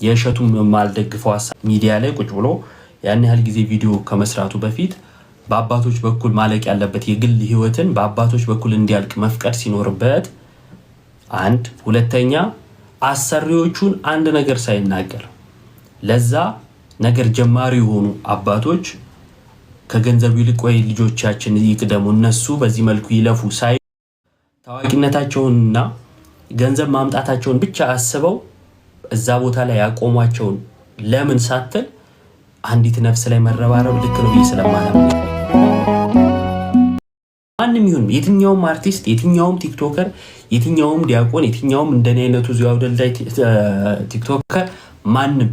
የእሸቱም ማልደግፈው ሚዲያ ላይ ቁጭ ብሎ ያን ያህል ጊዜ ቪዲዮ ከመስራቱ በፊት በአባቶች በኩል ማለቅ ያለበት የግል ህይወትን በአባቶች በኩል እንዲያልቅ መፍቀድ ሲኖርበት፣ አንድ ሁለተኛ አሰሪዎቹን አንድ ነገር ሳይናገር ለዛ ነገር ጀማሪ የሆኑ አባቶች ከገንዘብ ይልቅ ወይ ልጆቻችን ይቅደሙ እነሱ በዚህ መልኩ ይለፉ ሳይ ታዋቂነታቸውንና ገንዘብ ማምጣታቸውን ብቻ አስበው እዛ ቦታ ላይ ያቆሟቸውን ለምን ሳትል አንዲት ነፍስ ላይ መረባረብ ልክ ነው ስለማለም ማንም ይሁን የትኛውም አርቲስት የትኛውም ቲክቶከር የትኛውም ዲያቆን የትኛውም እንደኔ አይነቱ ዚያው ደልዳይ ቲክቶከር ማንም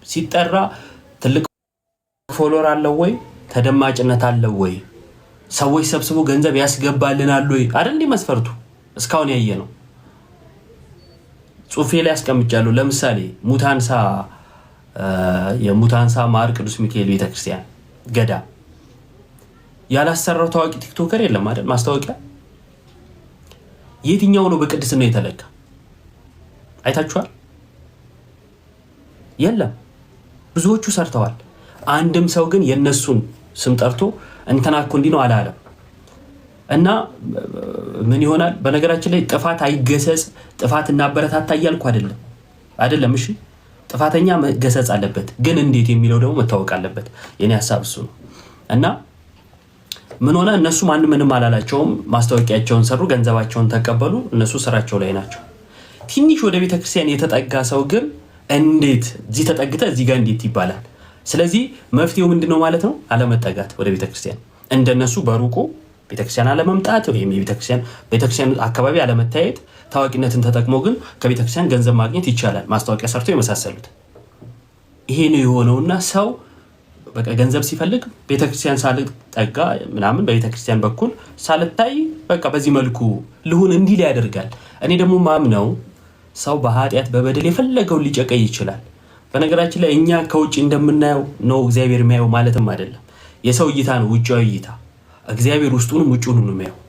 ሲጠራ ትልቅ ፎሎወር አለው ወይ ተደማጭነት አለው ወይ ሰዎች ሰብስቦ ገንዘብ ያስገባልናል ወይ አይደል መስፈርቱ እስካሁን ያየ ነው። ጽሁፌ ላይ አስቀምጫለሁ። ለምሳሌ የሙታንሳ ማር ቅዱስ ሚካኤል ቤተክርስቲያን ገዳ ያላሰራው ታዋቂ ቲክቶከር የለም አይደል? ማስታወቂያ የትኛው ነው በቅድስና የተለካ አይታችኋል? የለም። ብዙዎቹ ሰርተዋል። አንድም ሰው ግን የነሱን ስም ጠርቶ እንተናኩ እንዲ ነው አላለም። እና ምን ይሆናል? በነገራችን ላይ ጥፋት አይገሰጽ ጥፋት እናበረታታ እያልኩ አይደለም። እሺ ጥፋተኛ መገሰጽ አለበት፣ ግን እንዴት የሚለው ደግሞ መታወቅ አለበት። የኔ ሐሳብ እሱ ነው። እና ምን ሆነ? እነሱ ማንም ምንም አላላቸውም። ማስታወቂያቸውን ሰሩ፣ ገንዘባቸውን ተቀበሉ። እነሱ ስራቸው ላይ ናቸው። ትንሽ ወደ ቤተክርስቲያን የተጠጋ ሰው ግን እንዴት እዚህ ተጠግተ እዚህ ጋር እንዴት ይባላል? ስለዚህ መፍትሄው ምንድነው ማለት ነው? አለመጠጋት ወደ ቤተክርስቲያን፣ እንደነሱ በሩቁ ቤተክርስቲያን አለመምጣት ወይም ቤተክርስቲያን አካባቢ አለመታየት። ታዋቂነትን ተጠቅሞ ግን ከቤተክርስቲያን ገንዘብ ማግኘት ይቻላል፣ ማስታወቂያ ሰርቶ የመሳሰሉት። ይሄ ነው የሆነውና ሰው በቃ ገንዘብ ሲፈልግ ቤተክርስቲያን ሳልጠጋ ምናምን በቤተክርስቲያን በኩል ሳልታይ በቃ በዚህ መልኩ ልሁን እንዲል ያደርጋል። እኔ ደግሞ ማምነው ሰው በኃጢአት በበደል የፈለገው ሊጨቀይ ይችላል። በነገራችን ላይ እኛ ከውጭ እንደምናየው ነው እግዚአብሔር የሚያየው ማለትም አይደለም። የሰው እይታ ነው ውጫዊ እይታ። እግዚአብሔር ውስጡንም ውጭውንም ነው የሚያየው።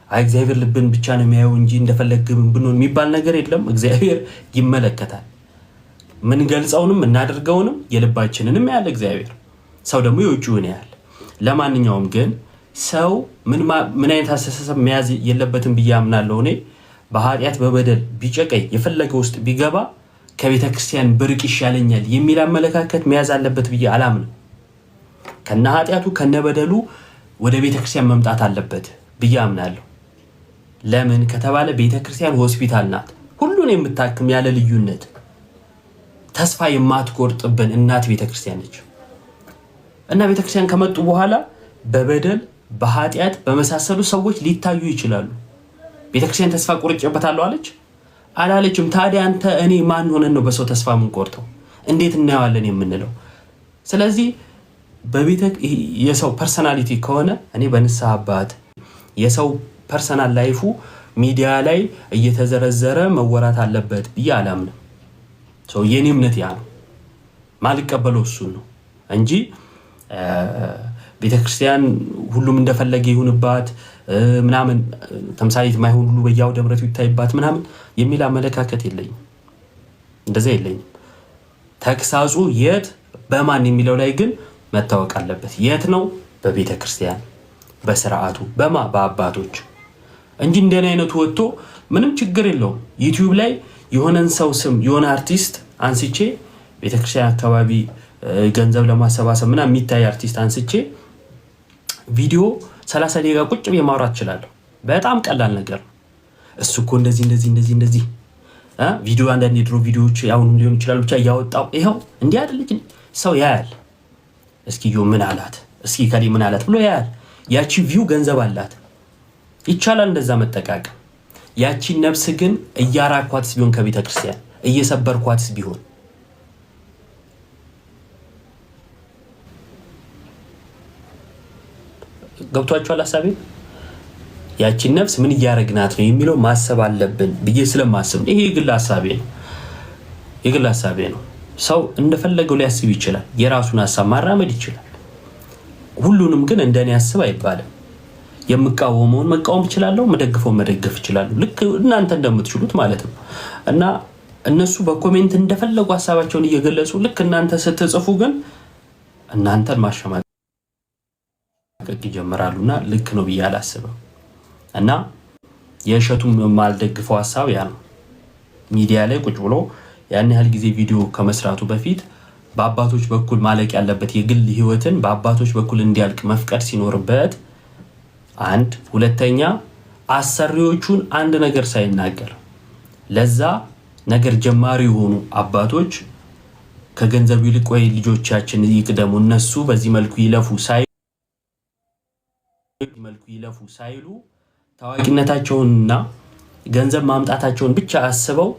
እግዚአብሔር ልብን ብቻ ነው የሚያየው እንጂ እንደፈለግም ብንሆን የሚባል ነገር የለም። እግዚአብሔር ይመለከታል። ምን ገልጸውንም እናደርገውንም የልባችንንም ያለ እግዚአብሔር፣ ሰው ደግሞ የውጭውን ያያል። ለማንኛውም ግን ሰው ምን አይነት አስተሳሰብ መያዝ የለበትም ብዬ አምናለሁ። እኔ በኃጢአት በበደል ቢጨቀይ የፈለገ ውስጥ ቢገባ ከቤተ ክርስቲያን ብርቅ ይሻለኛል የሚል አመለካከት መያዝ አለበት ብዬ አላምንም። ከነ ኃጢአቱ ከነ በደሉ ወደ ቤተ ክርስቲያን መምጣት አለበት ብዬ አምናለሁ። ለምን ከተባለ ቤተ ክርስቲያን ሆስፒታል ናት፣ ሁሉን የምታክም ያለ ልዩነት ተስፋ የማትቆርጥብን እናት ቤተ ክርስቲያን ነች። እና ቤተ ክርስቲያን ከመጡ በኋላ በበደል በኃጢአት በመሳሰሉ ሰዎች ሊታዩ ይችላሉ። ቤተ ክርስቲያን ተስፋ ቆርጬበታለሁ አለች አላለችም? ታዲያ አንተ እኔ ማን ሆነን ነው በሰው ተስፋ የምንቆርጠው? እንዴት እናየዋለን የምንለው? ስለዚህ የሰው ፐርሰናሊቲ ከሆነ እኔ በንስሐ አባት የሰው ፐርሰናል ላይፉ ሚዲያ ላይ እየተዘረዘረ መወራት አለበት ብዬ አላምንም። የኔ እምነት ያ ነው። ማልቀበለው እሱን ነው እንጂ ቤተክርስቲያን ሁሉም እንደፈለገ ይሁንባት ምናምን ተምሳሌት ማይሆን ሁሉ በያውደ ምሕረቱ ይታይባት ምናምን የሚል አመለካከት የለኝም። እንደዛ የለኝም። ተክሳጹ የት በማን የሚለው ላይ ግን መታወቅ አለበት። የት ነው? በቤተክርስቲያን በስርዓቱ በአባቶች እንጂ እንደኔ አይነቱ ወጥቶ ምንም ችግር የለውም ዩቲዩብ ላይ የሆነን ሰው ስም የሆነ አርቲስት አንስቼ ቤተክርስቲያን አካባቢ ገንዘብ ለማሰባሰብ ምናምን የሚታይ አርቲስት አንስቼ ቪዲዮ 30 ደቂቃ ቁጭ ብዬ ማውራት እችላለሁ። በጣም ቀላል ነገር ነው። እሱ እኮ እንደዚህ ቪዲዮ አንዳንድ የድሮ ቪዲዮዎች ያሁን ሊሆን ይችላል ብቻ እያወጣው ይኸው እንዲህ አይደለች ሰው ያያል። እስኪ ምን አላት እስኪ ከሊ ምን አላት ብሎ ያያል። ያቺ ቪው ገንዘብ አላት። ይቻላል እንደዛ መጠቃቀም። ያቺ ነፍስ ግን እያራኳትስ ቢሆን ከቤተ ክርስቲያን እየሰበርኳትስ ቢሆን ገብቷችኋል ሐሳቤ? ያቺ ነፍስ ምን እያረግናት ነው የሚለው ማሰብ አለብን ብዬ ስለማስብ ይሄ የግል ሐሳቤ ነው። ሰው እንደፈለገው ሊያስብ ይችላል። የራሱን ሐሳብ ማራመድ ይችላል። ሁሉንም ግን እንደኔ ያስብ አይባልም። የምቃወመውን መቃወም እችላለሁ፣ መደግፈውን መደገፍ እችላለሁ። ልክ እናንተ እንደምትችሉት ማለት ነው። እና እነሱ በኮሜንት እንደፈለጉ ሐሳባቸውን እየገለጹ ልክ እናንተ ስትጽፉ ግን እናንተን ማሸማቀቅ ይጀምራሉና ልክ ነው ብዬ አላስብም። እና የእሸቱም ማልደግፈው ሐሳብ ያ ነው። ሚዲያ ላይ ቁጭ ብሎ ያን ያህል ጊዜ ቪዲዮ ከመስራቱ በፊት በአባቶች በኩል ማለቅ ያለበት የግል ህይወትን በአባቶች በኩል እንዲያልቅ መፍቀድ ሲኖርበት፣ አንድ ሁለተኛ አሰሪዎቹን አንድ ነገር ሳይናገር ለዛ ነገር ጀማሪ የሆኑ አባቶች ከገንዘብ ይልቅ ወይ ልጆቻችን ይቅደሙ እነሱ በዚህ መልኩ ይለፉ ሳይሉ ታዋቂነታቸውንና ገንዘብ ማምጣታቸውን ብቻ አስበው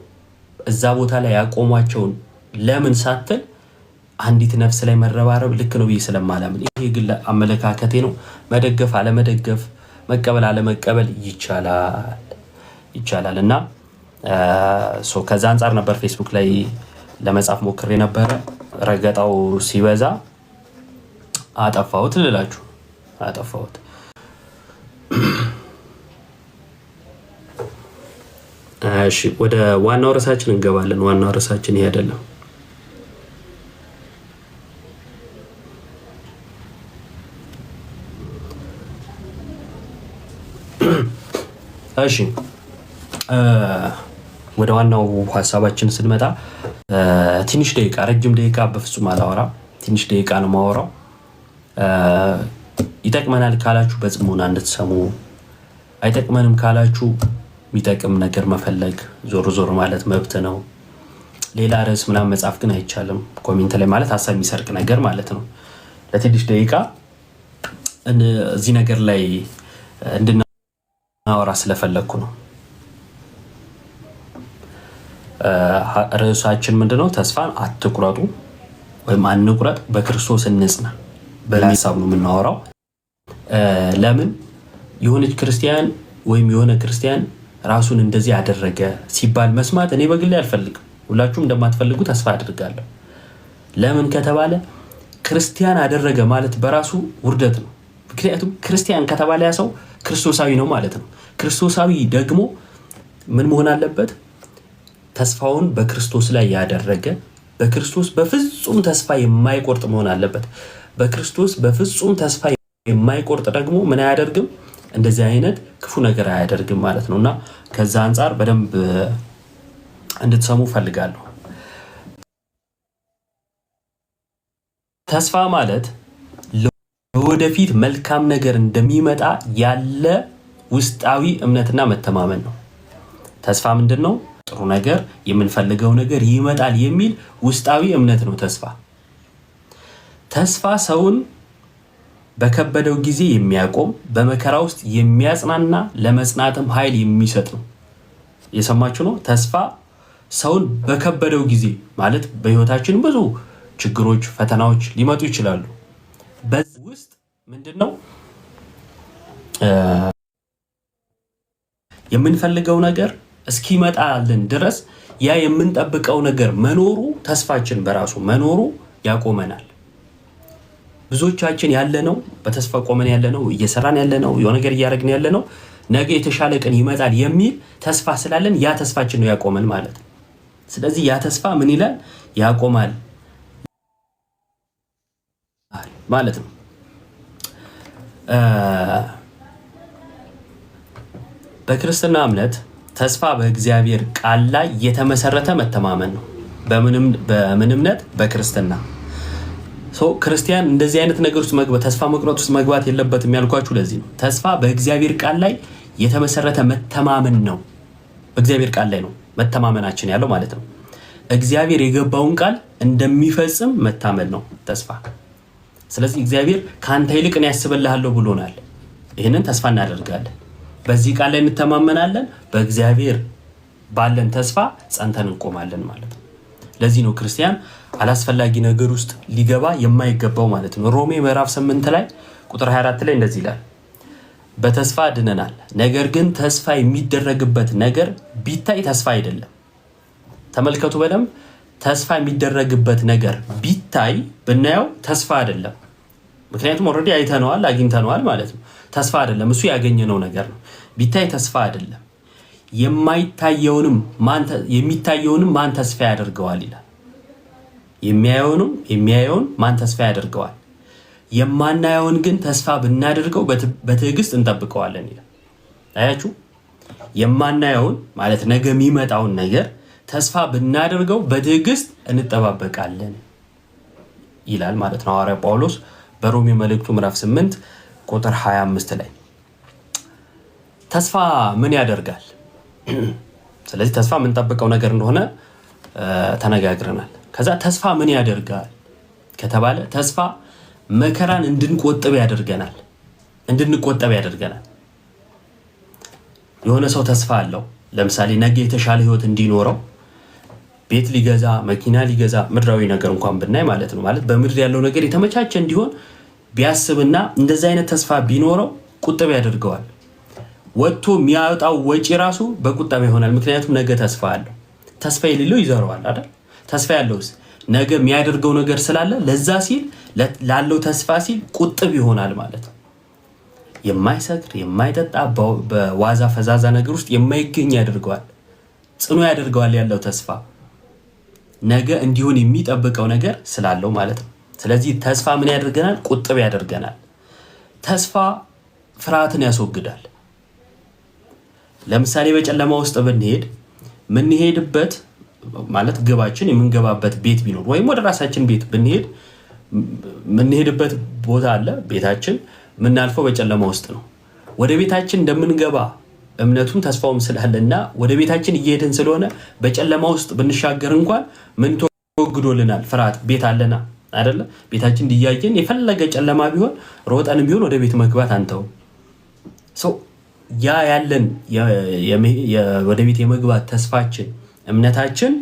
እዛ ቦታ ላይ ያቆሟቸውን ለምን ሳትል አንዲት ነፍስ ላይ መረባረብ ልክ ነው ብዬ ስለማላምን ይሄ ግል አመለካከቴ ነው። መደገፍ አለመደገፍ መቀበል አለመቀበል ይቻላል እና ከዛ አንፃር ነበር ፌስቡክ ላይ ለመጻፍ ሞክሬ ነበረ። ረገጣው ሲበዛ አጠፋሁት ልላችሁ አጠፋሁት። እሺ ወደ ዋናው ርዕሳችን እንገባለን። ዋናው ርዕሳችን ይሄ አይደለም። እሺ ወደ ዋናው ሐሳባችን ስንመጣ ትንሽ ደቂቃ ረጅም ደቂቃ በፍጹም አላወራ። ትንሽ ደቂቃ ነው ማወራው። ይጠቅመናል ካላችሁ በጽሞና እንድትሰሙ፣ አይጠቅመንም ካላችሁ የሚጠቅም ነገር መፈለግ ዞር ማለት መብት ነው። ሌላ ርዕስ ምናምን መጻፍ ግን አይቻልም። ኮሜንት ላይ ማለት ሐሳብ የሚሰርቅ ነገር ማለት ነው። ለትንሽ ደቂቃ እዚህ ነገር ላይ እንድናወራ ስለፈለግኩ ነው። ርዕሳችን ምንድነው? ተስፋን አትቁረጡ ወይም አንቁረጥ፣ በክርስቶስ እንጽና በሐሳብ ነው የምናወራው። ለምን የሆነች ክርስቲያን ወይም የሆነ ክርስቲያን ራሱን እንደዚህ ያደረገ ሲባል መስማት እኔ በግሌ አልፈልግም። ሁላችሁም እንደማትፈልጉ ተስፋ አድርጋለሁ። ለምን ከተባለ ክርስቲያን አደረገ ማለት በራሱ ውርደት ነው። ምክንያቱም ክርስቲያን ከተባለ ያ ሰው ክርስቶሳዊ ነው ማለት ነው። ክርስቶሳዊ ደግሞ ምን መሆን አለበት? ተስፋውን በክርስቶስ ላይ ያደረገ፣ በክርስቶስ በፍጹም ተስፋ የማይቆርጥ መሆን አለበት። በክርስቶስ በፍጹም ተስፋ የማይቆርጥ ደግሞ ምን አያደርግም? እንደዚህ አይነት ክፉ ነገር አያደርግም ማለት ነው። እና ከዛ አንፃር በደንብ እንድትሰሙ ፈልጋለሁ። ተስፋ ማለት ለወደፊት መልካም ነገር እንደሚመጣ ያለ ውስጣዊ እምነትና መተማመን ነው። ተስፋ ምንድን ነው? ጥሩ ነገር፣ የምንፈልገው ነገር ይመጣል የሚል ውስጣዊ እምነት ነው ተስፋ ሰውን በከበደው ጊዜ የሚያቆም፣ በመከራ ውስጥ የሚያጽናና፣ ለመጽናትም ኃይል የሚሰጥ ነው። የሰማችሁ ነው። ተስፋ ሰውን በከበደው ጊዜ ማለት በህይወታችን ብዙ ችግሮች፣ ፈተናዎች ሊመጡ ይችላሉ። በዚህ ውስጥ ምንድነው የምንፈልገው ነገር እስኪመጣልን ድረስ ያ የምንጠብቀው ነገር መኖሩ፣ ተስፋችን በራሱ መኖሩ ያቆመናል። ብዙዎቻችን ያለነው በተስፋ ቆመን ያለነው፣ እየሰራን ያለነው፣ የሆነ ነገር እያደረግን ያለነው ነገ የተሻለ ቀን ይመጣል የሚል ተስፋ ስላለን ያ ተስፋችን ነው ያቆመን ማለት ነው። ስለዚህ ያ ተስፋ ምን ይላል? ያቆማል ማለት ነው። በክርስትና እምነት ተስፋ በእግዚአብሔር ቃል ላይ የተመሰረተ መተማመን ነው። በምን እምነት? በክርስትና። ክርስቲያን እንደዚህ አይነት ነገር ውስጥ መግባት፣ ተስፋ መቁረጥ ውስጥ መግባት የለበትም ያልኳችሁ ለዚህ ነው። ተስፋ በእግዚአብሔር ቃል ላይ የተመሰረተ መተማመን ነው። በእግዚአብሔር ቃል ላይ ነው መተማመናችን ያለው ማለት ነው። እግዚአብሔር የገባውን ቃል እንደሚፈጽም መታመን ነው ተስፋ። ስለዚህ እግዚአብሔር ከአንተ ይልቅ እኔ ያስብልሃለሁ ብሎናል። ይህንን ተስፋ እናደርጋለን። በዚህ ቃል ላይ እንተማመናለን። በእግዚአብሔር ባለን ተስፋ ጸንተን እንቆማለን ማለት ነው። ለዚህ ነው ክርስቲያን አላስፈላጊ ነገር ውስጥ ሊገባ የማይገባው ማለት ነው። ሮሜ ምዕራፍ 8 ላይ ቁጥር 24 ላይ እንደዚህ ይላል፣ በተስፋ ድነናል፣ ነገር ግን ተስፋ የሚደረግበት ነገር ቢታይ ተስፋ አይደለም። ተመልከቱ በደንብ። ተስፋ የሚደረግበት ነገር ቢታይ ብናየው ተስፋ አይደለም። ምክንያቱም ኦልሬዲ አይተነዋል፣ አግኝተነዋል ማለት ነው። ተስፋ አይደለም፣ እሱ ያገኘነው ነገር ነው። ቢታይ ተስፋ አይደለም። የሚታየውንም ማን ተስፋ ያደርገዋል ይላል። የሚያየውን ማን ተስፋ ያደርገዋል? የማናየውን ግን ተስፋ ብናደርገው በትዕግስት እንጠብቀዋለን ይላል። አያችሁ፣ የማናየውን ማለት ነገ የሚመጣውን ነገር ተስፋ ብናደርገው በትዕግስት እንጠባበቃለን ይላል ማለት ነው ሐዋርያ ጳውሎስ በሮሜ መልእክቱ ምዕራፍ 8 ቁጥር 25 ላይ። ተስፋ ምን ያደርጋል? ስለዚህ ተስፋ የምንጠብቀው ነገር እንደሆነ ተነጋግረናል። ከዛ ተስፋ ምን ያደርጋል ከተባለ ተስፋ መከራን እንድንቆጠብ ያደርገናል። የሆነ ሰው ተስፋ አለው። ለምሳሌ ነገ የተሻለ ህይወት እንዲኖረው ቤት ሊገዛ፣ መኪና ሊገዛ፣ ምድራዊ ነገር እንኳን ብናይ ማለት ነው። ማለት በምድር ያለው ነገር የተመቻቸ እንዲሆን ቢያስብና እንደዚህ አይነት ተስፋ ቢኖረው ቁጥብ ያደርገዋል። ወጥቶ የሚያወጣው ወጪ ራሱ በቁጠባ ይሆናል። ምክንያቱም ነገ ተስፋ አለው። ተስፋ የሌለው ይዘረዋል አይደል? ተስፋ ያለውስ ነገ የሚያደርገው ነገር ስላለ ለዛ ሲል ላለው ተስፋ ሲል ቁጥብ ይሆናል ማለት ነው። የማይሰክር የማይጠጣ በዋዛ ፈዛዛ ነገር ውስጥ የማይገኝ ያደርገዋል፣ ጽኑ ያደርገዋል። ያለው ተስፋ ነገ እንዲሆን የሚጠብቀው ነገር ስላለው ማለት ነው። ስለዚህ ተስፋ ምን ያደርገናል? ቁጥብ ያደርገናል። ተስፋ ፍርሃትን ያስወግዳል። ለምሳሌ በጨለማ ውስጥ ብንሄድ ምንሄድበት ማለት ግባችን የምንገባበት ቤት ቢኖር ወይም ወደ ራሳችን ቤት ብንሄድ ምንሄድበት ቦታ አለ። ቤታችን ምናልፈው በጨለማ ውስጥ ነው። ወደ ቤታችን እንደምንገባ እምነቱም ተስፋውም ስላለና ወደ ቤታችን እየሄድን ስለሆነ በጨለማ ውስጥ ብንሻገር እንኳን ምን ተወግዶልናል? ፍርሃት። ቤት አለና አይደለ? ቤታችን እንዲያየን የፈለገ ጨለማ ቢሆን ሮጠንም ቢሆን ወደ ቤት መግባት አንተው ያ ያለን ወደ ቤት የመግባት ተስፋችን እምነታችን፣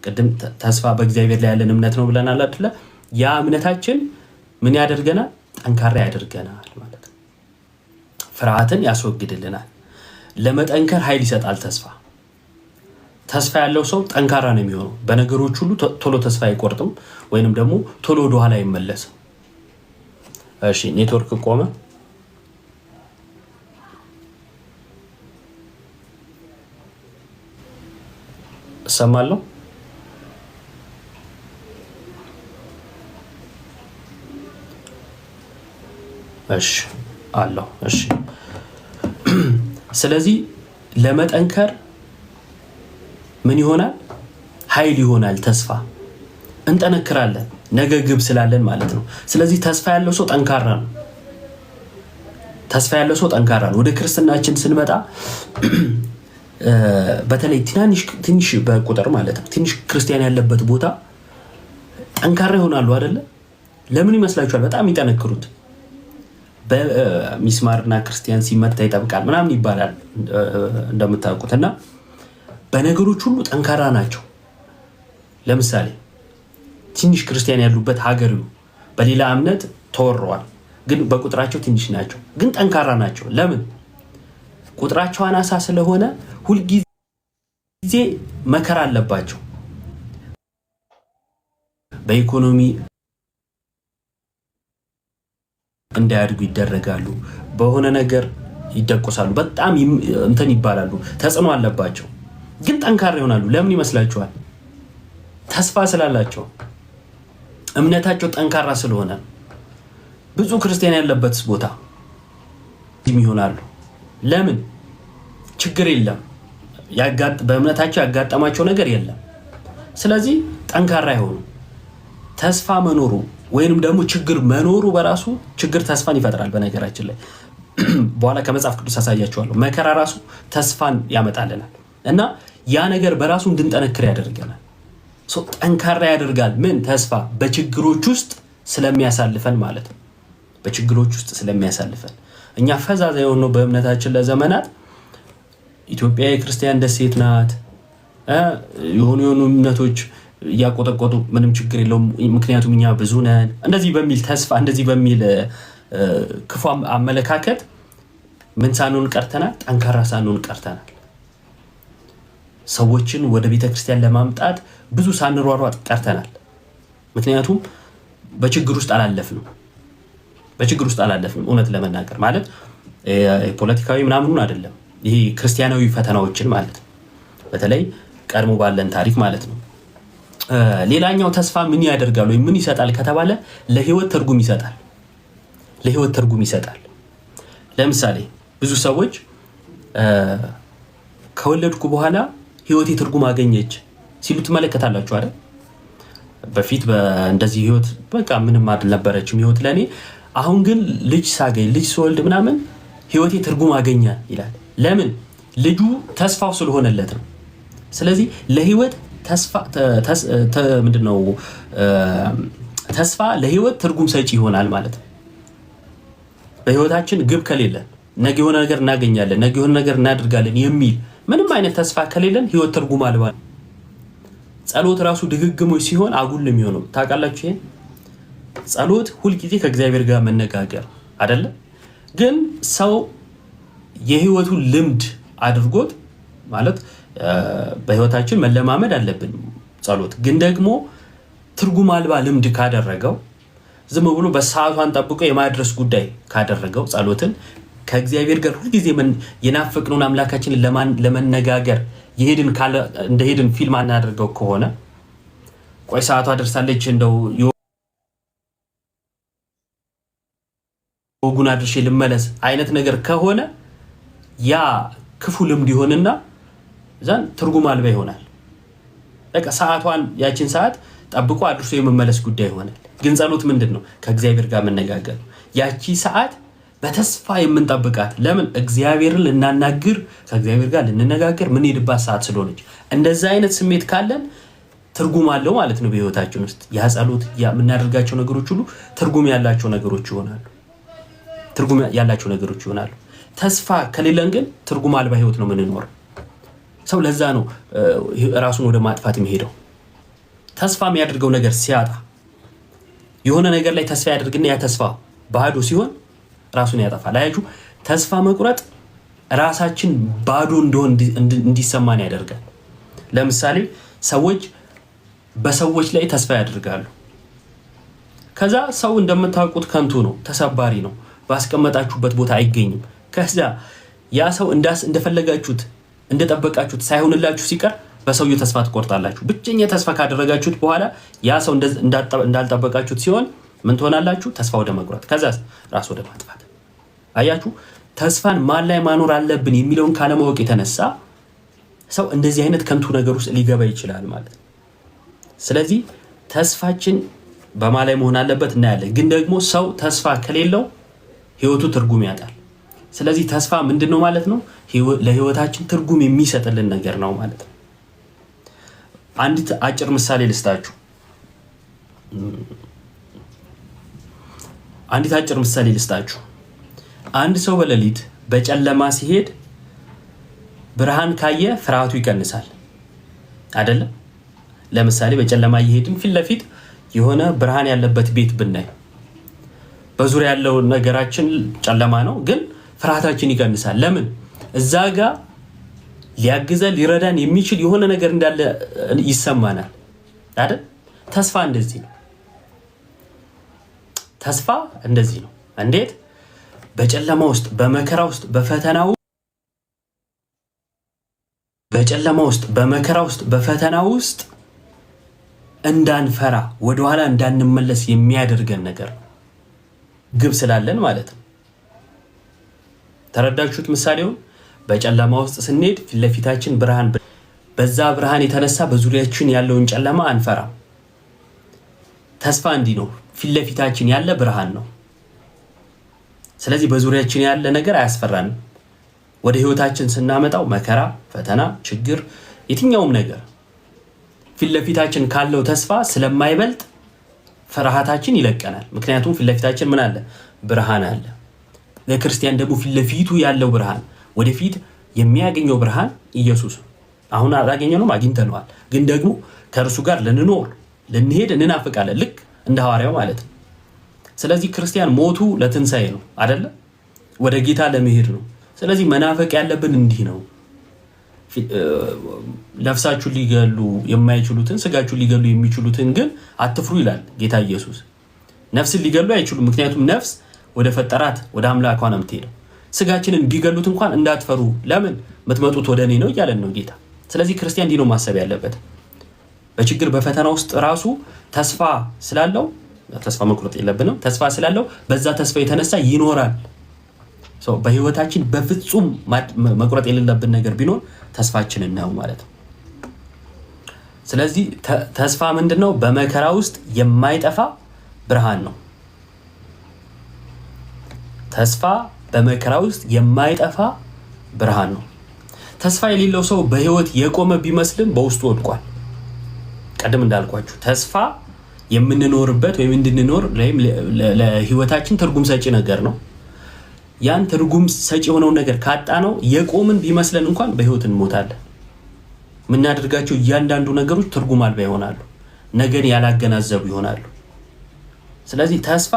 ቅድም ተስፋ በእግዚአብሔር ላይ ያለን እምነት ነው ብለናል አይደለ? ያ እምነታችን ምን ያደርገናል? ጠንካራ ያደርገናል ማለት ነው። ፍርሃትን ያስወግድልናል። ለመጠንከር ኃይል ይሰጣል። ተስፋ ያለው ሰው ጠንካራ ነው የሚሆነው። በነገሮች ሁሉ ቶሎ ተስፋ አይቆርጥም፣ ወይንም ደግሞ ቶሎ ወደ ኋላ አይመለስም። እሺ፣ ኔትወርክ ቆመ። እሰማለሁ። እሺ አለው። እሺ ስለዚህ ለመጠንከር ምን ይሆናል? ኃይል ይሆናል። ተስፋ እንጠነክራለን፣ ነገ ግብ ስላለን ማለት ነው። ስለዚህ ተስፋ ያለው ሰው ጠንካራ ነው። ወደ ክርስትናችን ስንመጣ በተለይ ትንሽ በቁጥር ማለት ነው ትንሽ ክርስቲያን ያለበት ቦታ ጠንካራ ይሆናሉ አይደለ? ለምን ይመስላችኋል? በጣም ይጠነክሩት። በሚስማርና ክርስቲያን ሲመታ ይጠብቃል ምናምን ይባላል እንደምታውቁት። እና በነገሮች ሁሉ ጠንካራ ናቸው። ለምሳሌ ትንሽ ክርስቲያን ያሉበት ሀገር በሌላ እምነት ተወረዋል፣ ግን በቁጥራቸው ትንሽ ናቸው፣ ግን ጠንካራ ናቸው። ለምን? ቁጥራቸው አናሳ ስለሆነ ሁልጊዜ መከራ አለባቸው። በኢኮኖሚ እንዳያድጉ ይደረጋሉ፣ በሆነ ነገር ይደቆሳሉ፣ በጣም እንትን ይባላሉ፣ ተጽዕኖ አለባቸው፣ ግን ጠንካራ ይሆናሉ። ለምን ይመስላችኋል? ተስፋ ስላላቸው፣ እምነታቸው ጠንካራ ስለሆነ። ብዙ ክርስቲያን ያለበት ቦታ ይሆናሉ። ለምን? ችግር የለም፣ በእምነታቸው ያጋጠማቸው ነገር የለም። ስለዚህ ጠንካራ ይሆኑ። ተስፋ መኖሩ ወይንም ደግሞ ችግር መኖሩ በራሱ ችግር ተስፋን ይፈጥራል። በነገራችን ላይ በኋላ ከመጽሐፍ ቅዱስ አሳያቸዋለሁ። መከራ ራሱ ተስፋን ያመጣልናል እና ያ ነገር በራሱ እንድንጠነክር ያደርገናል። ጠንካራ ያደርጋል። ምን? ተስፋ በችግሮች ውስጥ ስለሚያሳልፈን ማለት ነው። በችግሮች ውስጥ ስለሚያሳልፈን እኛ ፈዛዛ የሆነው በእምነታችን ለዘመናት ኢትዮጵያ የክርስቲያን ደሴት ናት፣ የሆኑ እምነቶች እያቆጠቆጡ ምንም ችግር የለውም ምክንያቱም እኛ ብዙ ነን፣ እንደዚህ በሚል ተስፋ እንደዚህ በሚል ክፉ አመለካከት ምን ሳንሆን ቀርተናል? ጠንካራ ሳንሆን ቀርተናል። ሰዎችን ወደ ቤተክርስቲያን ለማምጣት ብዙ ሳንሯሯጥ ቀርተናል። ምክንያቱም በችግር ውስጥ አላለፍንም። እውነት ለመናገር ማለት ፖለቲካዊ ምናምኑን አይደለም፣ ይሄ ክርስቲያናዊ ፈተናዎችን ማለት ነው። በተለይ ቀድሞ ባለን ታሪክ ማለት ነው። ሌላኛው ተስፋ ምን ያደርጋል ወይ ምን ይሰጣል ከተባለ ለህይወት ትርጉም ይሰጣል። ለህይወት ትርጉም ይሰጣል። ለምሳሌ ብዙ ሰዎች ከወለድኩ በኋላ ህይወቴ ትርጉም አገኘች ሲሉ ትመለከታላችሁ አይደል? በፊት እንደዚህ ህይወት በቃ ምንም አልነበረችም ህይወት ለኔ፣ አሁን ግን ልጅ ሳገኝ ልጅ ስወልድ ምናምን ህይወቴ ትርጉም አገኘ ይላል። ለምን? ልጁ ተስፋው ስለሆነለት ነው። ስለዚህ ለህይወት ምንድነው ተስፋ ለህይወት ትርጉም ሰጪ ይሆናል ማለት ነው። በህይወታችን ግብ ከሌለን ነገ የሆነ ነገር እናገኛለን፣ ነገ የሆነ ነገር እናደርጋለን የሚል ምንም አይነት ተስፋ ከሌለን ህይወት ትርጉም አልባ። ጸሎት ራሱ ድግግሞች ሲሆን አጉል ነው የሚሆነው። ታውቃላችሁ ይሄን? ጸሎት ሁልጊዜ ከእግዚአብሔር ጋር መነጋገር አይደለ? ግን ሰው የህይወቱን ልምድ አድርጎት ማለት በህይወታችን መለማመድ አለብን። ጸሎት ግን ደግሞ ትርጉም አልባ ልምድ ካደረገው ዝም ብሎ በሰዓቷን ጠብቆ የማድረስ ጉዳይ ካደረገው ጸሎትን ከእግዚአብሔር ጋር ሁልጊዜ የናፈቅነውን አምላካችንን ለመነጋገር እንደሄድን ፊልም አናደርገው ከሆነ ቆይ ሰዓቷ ደርሳለች እንደው ወጉን አድርሼ ልመለስ አይነት ነገር ከሆነ ያ ክፉ ልምድ ይሆንና ዛን ትርጉም አልባ ይሆናል። በቃ ሰዓቷን ያቺን ሰዓት ጠብቆ አድርሶ የመመለስ ጉዳይ ይሆናል። ግን ጸሎት ምንድነው? ከእግዚአብሔር ጋር መነጋገር። ያቺ ሰዓት በተስፋ የምንጠብቃት ለምን? እግዚአብሔርን ልናናግር ከእግዚአብሔር ጋር ልንነጋገር ምን ሄድባት ሰዓት ስለሆነች። እንደዛ አይነት ስሜት ካለን ትርጉም አለው ማለት ነው በህይወታችን ውስጥ። ያ ጸሎት የምናደርጋቸው ነገሮች ሁሉ ትርጉም ያላቸው ነገሮች ይሆናሉ። ትርጉም ያላቸው ነገሮች ይሆናሉ። ተስፋ ከሌለን ግን ትርጉም አልባ ህይወት ነው የምንኖረው። ሰው ለዛ ነው ራሱን ወደ ማጥፋት የሚሄደው። ተስፋ የሚያደርገው ነገር ሲያጣ የሆነ ነገር ላይ ተስፋ ያደርግና ያ ተስፋ ባዶ ሲሆን ራሱን ያጠፋል። አያችሁ፣ ተስፋ መቁረጥ ራሳችን ባዶ እንደሆን እንዲሰማን ያደርጋል። ለምሳሌ ሰዎች በሰዎች ላይ ተስፋ ያደርጋሉ። ከዛ ሰው እንደምታውቁት ከንቱ ነው፣ ተሰባሪ ነው፣ ባስቀመጣችሁበት ቦታ አይገኝም። ከዛ ያ ሰው እንደፈለጋችሁት እንደጠበቃችሁት ሳይሆንላችሁ ሲቀር በሰውየው ተስፋ ትቆርጣላችሁ። ብቸኛ ተስፋ ካደረጋችሁት በኋላ ያ ሰው እንዳልጠበቃችሁት ሲሆን ምን ትሆናላችሁ? ተስፋ ወደ መቁረጥ፣ ከዛ ራስ ወደ ማጥፋት። አያችሁ፣ ተስፋን ማን ላይ ማኖር አለብን የሚለውን ካለማወቅ የተነሳ ሰው እንደዚህ አይነት ከንቱ ነገር ውስጥ ሊገባ ይችላል ማለት ነው። ስለዚህ ተስፋችን በማን ላይ መሆን አለበት እናያለን። ግን ደግሞ ሰው ተስፋ ከሌለው ህይወቱ ትርጉም ያጣል። ስለዚህ ተስፋ ምንድነው ማለት ነው? ለህይወታችን ትርጉም የሚሰጥልን ነገር ነው ማለት ነው። አንዲት አጭር ምሳሌ ልስጣችሁ። አንድ ሰው በሌሊት በጨለማ ሲሄድ ብርሃን ካየ ፍርሃቱ ይቀንሳል አይደለም? ለምሳሌ በጨለማ እየሄድን ፊት ለፊት የሆነ ብርሃን ያለበት ቤት ብናይ በዙሪያ ያለው ነገራችን ጨለማ ነው፣ ግን ፍርሃታችን ይቀንሳል። ለምን? እዛ ጋር ሊያግዘን ሊረዳን የሚችል የሆነ ነገር እንዳለ ይሰማናል አይደል? ተስፋ እንደዚህ ነው። ተስፋ እንደዚህ ነው። እንዴት? በጨለማ ውስጥ በመከራ ውስጥ በፈተና ውስጥ እንዳንፈራ ወደኋላ እንዳንመለስ የሚያደርገን ነገር ነው። ግብ ስላለን ማለት ነው። ተረዳችሁት ምሳሌውን? በጨለማ ውስጥ ስንሄድ ፊት ለፊታችን ብርሃን፣ በዛ ብርሃን የተነሳ በዙሪያችን ያለውን ጨለማ አንፈራም። ተስፋ እንዲህ ነው። ፊት ለፊታችን ያለ ብርሃን ነው። ስለዚህ በዙሪያችን ያለ ነገር አያስፈራንም። ወደ ህይወታችን ስናመጣው መከራ፣ ፈተና፣ ችግር፣ የትኛውም ነገር ፊት ለፊታችን ካለው ተስፋ ስለማይበልጥ ፍርሃታችን ይለቀናል። ምክንያቱም ፊት ለፊታችን ምን አለ? ብርሃን አለ። ለክርስቲያን ደግሞ ፊት ለፊቱ ያለው ብርሃን፣ ወደፊት የሚያገኘው ብርሃን ኢየሱስ። አሁን አላገኘነውም፣ አግኝተነዋል። ግን ደግሞ ከእርሱ ጋር ልንሄድ እንናፍቃለን፣ ልክ እንደ ሐዋርያው ማለት ነው። ስለዚህ ክርስቲያን ሞቱ ለትንሣኤ ነው አይደለ? ወደ ጌታ ለመሄድ ነው። ስለዚህ መናፈቅ ያለብን እንዲህ ነው። ነፍሳችሁን ሊገሉ የማይችሉትን ስጋችሁን ሊገሉ የሚችሉትን ግን አትፍሩ ይላል ጌታ ኢየሱስ። ነፍስን ሊገሉ አይችሉም፣ ምክንያቱም ነፍስ ወደ ፈጠራት ወደ አምላኳ ነው የምትሄደው። ስጋችንን ቢገሉት እንኳን እንዳትፈሩ ለምን መትመጡት ወደ እኔ ነው እያለን ነው ጌታ። ስለዚህ ክርስቲያን እንዲህ ነው ማሰብ ያለበት። በችግር በፈተና ውስጥ ራሱ ተስፋ ስላለው ተስፋ መቁረጥ የለብንም። ተስፋ ስላለው በዛ ተስፋ የተነሳ ይኖራል። በህይወታችን በፍጹም መቁረጥ የሌለብን ነገር ቢኖር ተስፋችንን ነው ማለት ነው። ስለዚህ ተስፋ ምንድነው? በመከራ ውስጥ የማይጠፋ ብርሃን ነው። ተስፋ በመከራ ውስጥ የማይጠፋ ብርሃን ነው። ተስፋ የሌለው ሰው በህይወት የቆመ ቢመስልም በውስጡ ወድቋል። ቀደም እንዳልኳችሁ ተስፋ የምንኖርበት ወይም እንድንኖር ለህይወታችን ትርጉም ሰጪ ነገር ነው። ያን ትርጉም ሰጪ የሆነውን ነገር ካጣ ነው የቆምን ቢመስለን እንኳን በህይወት እንሞታለን። የምናደርጋቸው እያንዳንዱ ነገሮች ትርጉም አልባ ይሆናሉ፣ ነገን ያላገናዘቡ ይሆናሉ። ስለዚህ ተስፋ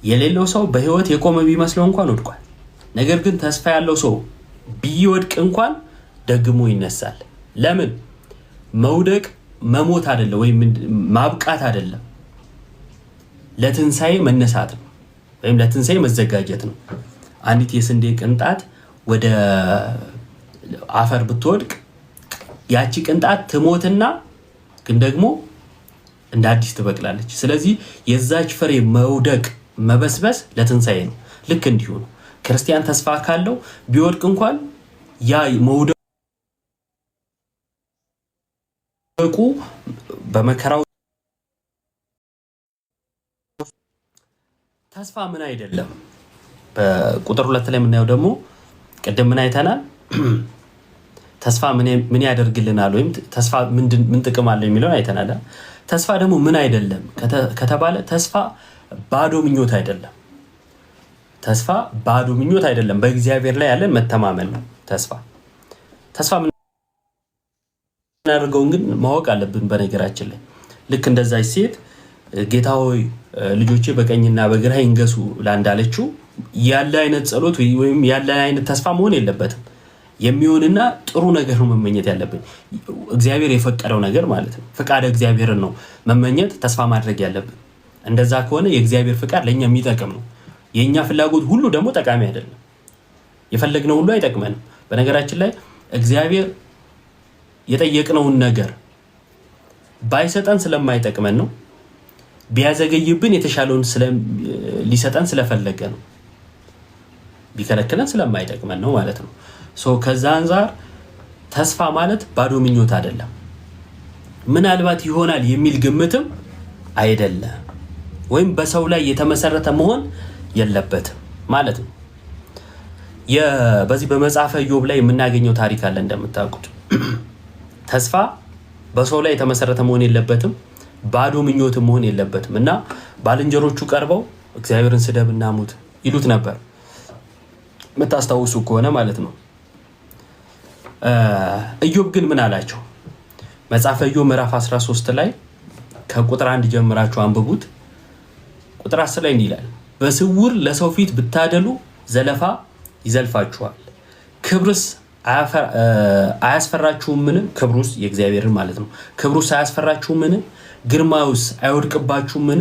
የሌለው ሰው በህይወት የቆመ ቢመስለው እንኳን ወድቋል። ነገር ግን ተስፋ ያለው ሰው ቢወድቅ እንኳን ደግሞ ይነሳል። ለምን? መውደቅ መሞት አይደለም ወይም ማብቃት አይደለም፣ ለትንሳኤ መነሳት ነው ወይም ለትንሳኤ መዘጋጀት ነው። አንዲት የስንዴ ቅንጣት ወደ አፈር ብትወድቅ ያቺ ቅንጣት ትሞትና ግን ደግሞ እንደ አዲስ ትበቅላለች። ስለዚህ የዛች ፍሬ መውደቅ መበስበስ ለትንሳኤ ነው። ልክ እንዲሁ ነው ክርስቲያን ተስፋ ካለው ቢወድቅ እንኳን ያ መውደቁ በመከራው ተስፋ ምን አይደለም። በቁጥር 2 ላይ የምናየው ደግሞ ቅድም ምን አይተናል? ተስፋ ምን ያደርግልናል ወይም ተስፋ ምን ጥቅም አለው የሚለውን አይተናል። ተስፋ ደግሞ ምን አይደለም ከተባለ ተስፋ ባዶ ምኞት አይደለም። ተስፋ ባዶ ምኞት አይደለም፣ በእግዚአብሔር ላይ ያለን መተማመን ነው። ተስፋ ምን ያደርገውን ግን ማወቅ አለብን። በነገራችን ላይ ልክ እንደዛች ሴት ጌታ ሆይ ልጆቼ በቀኝና በግራ ይንገሱ ላንዳለችው ያለ አይነት ጸሎት ወይም ያለ አይነት ተስፋ መሆን የለበትም። የሚሆንና ጥሩ ነገር ነው መመኘት ያለብን፣ እግዚአብሔር የፈቀደው ነገር ማለት ነው። ፍቃደ እግዚአብሔርን ነው መመኘት ተስፋ ማድረግ ያለብን። እንደዛ ከሆነ የእግዚአብሔር ፍቃድ ለኛ የሚጠቅም ነው። የኛ ፍላጎት ሁሉ ደግሞ ጠቃሚ አይደለም። የፈለግነው ሁሉ አይጠቅመንም። በነገራችን ላይ እግዚአብሔር የጠየቅነውን ነገር ባይሰጠን ስለማይጠቅመን ነው። ቢያዘገይብን የተሻለውን ሊሰጠን ስለፈለገ ነው። ቢከለክለን ስለማይጠቅመን ነው ማለት ነው። ከዛ አንፃር ተስፋ ማለት ባዶ ምኞት አይደለም፣ ምናልባት ይሆናል የሚል ግምትም አይደለም፣ ወይም በሰው ላይ የተመሰረተ መሆን የለበትም ማለት ነው። በዚህ በመጽሐፈ ኢዮብ ላይ የምናገኘው ታሪክ አለ እንደምታውቁት። ተስፋ በሰው ላይ የተመሰረተ መሆን የለበትም፣ ባዶ ምኞት መሆን የለበትም እና ባልንጀሮቹ ቀርበው እግዚአብሔርን ስደብና ሙት ይሉት ነበር፣ የምታስታውሱ ከሆነ ማለት ነው። ኢዮብ ግን ምን አላቸው? መጽሐፈ ኢዮብ ምዕራፍ 13 ላይ ከቁጥር 1 ጀምራችሁ አንብቡት። ቁጥር 10 ላይ እንዲህ ይላል፣ በስውር ለሰው ፊት ብታደሉ ዘለፋ ይዘልፋችኋል፣ ክብርስ አያስፈራችሁምን? ክብሩስ የእግዚአብሔርን ማለት ነው። ክብሩስ አያስፈራችሁምን? ግርማውስ አይወድቅባችሁምን?